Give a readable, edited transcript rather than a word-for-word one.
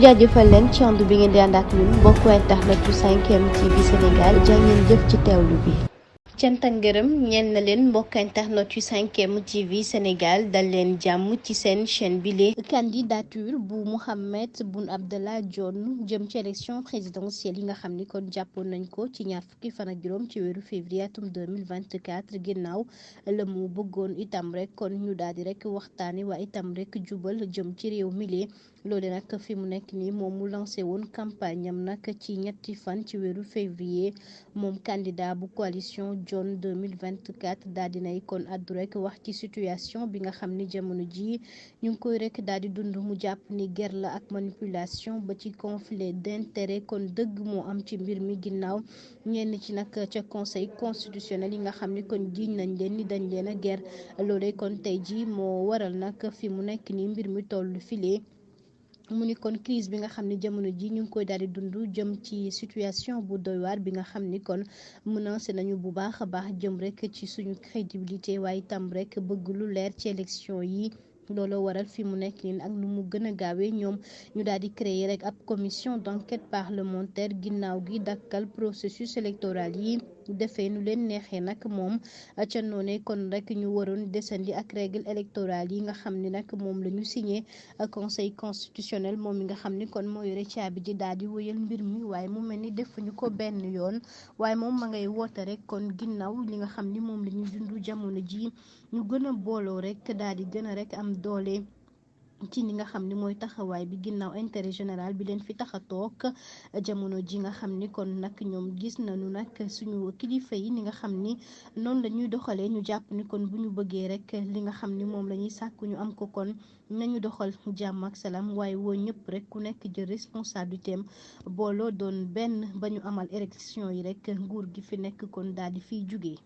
jaajëfal leen ci ànd bi ngeen di ànd ak ñun mbokku internet yu 5M TV Sénégal jaa ngeen jëf ci teewlu bi. cant ak ngërëm ñeel na leen mbokk internet yu 5M TV Sénégal dal leen jàmm ci seen chaîne bile. candidature bu Mohamed Boun Abdallah Dionne jëm ci élection présidentielle yi nga xam ni kon jàppoon nañ ko ci ñaar fukki fan ak juróom ci weeru février atum 2024 ginnaaw la mu bëggoon itam rek kon ñu daal di rek waxtaani waa itam rek jubal jëm ci réew mi loole nag fi mu nekk nii moom mu lancé woon campagne am nag ci ñetti fan ci weeru février moom candidat bu coalition Dionne 2024 daal dinay kon addu rek wax ci situation bi nga xam ni jamono ji ñu ngi koy rek daal di dund mu jàpp ni guerre la ak manipulation ba ci conflit d'intérêt kon dëgg moo am ci mbir mi ginnaaw ñenn ci nag ca conseil constitutionnel yi nga xam ni kon jiiñ nañ leen ni dañ leen a guerre loole kon tey ji moo waral nag fi mu nekk nii mbir mi toll file mu ni kon crise bi nga xam ne jamono ji ñu ngi koy daal di dund jëm ci situation bu doy waar bi nga xam ni kon menacé nañu bu baax a baax jëm rek ci suñu crédibilité waaye itam rek bëgg lu leer ci élection yi looloo waral fi mu nekk nii ak nu mu gën a gaawee ñoom ñu daal di créer rek ab commission d'enquête parlementaire ginnaaw gi dakkal processus électoral yi defee nu leen neexee nag moom ca noone kon rek ñu waroon desandi ak règle électorale yi nga xam ni nag moom la ñu signé conseil constitutionnel moom mi nga xam ni kon moo yore caabi ji daal di wëyal mbir mi waaye mu mel ni defuñu ko benn yoon waaye moom ma ngay woote rek kon ginnaaw li nga xam ni moom la ñuy dund jamono ji ñu gën a booloo rek daal di gën a rek am doole. ci li nga xam ni mooy taxawaay bi ginnaaw intérêt général bi leen fi tax a toog jamono ji nga xam ni kon nag ñoom gis nañu nag suñu kilifa yi ni nga xam ni noonu la ñuy doxalee ñu jàpp ni kon bu ñu bëggee rek li nga xam ni moom la ñuy sàkku ñu am ko kon nañu doxal jàmm ak salaam waaye woo ñëpp rek ku nekk jël responsabilité am booloo doon benn ba ñu amal élection yi rek nguur gi fi nekk kon daal di fiy jugee.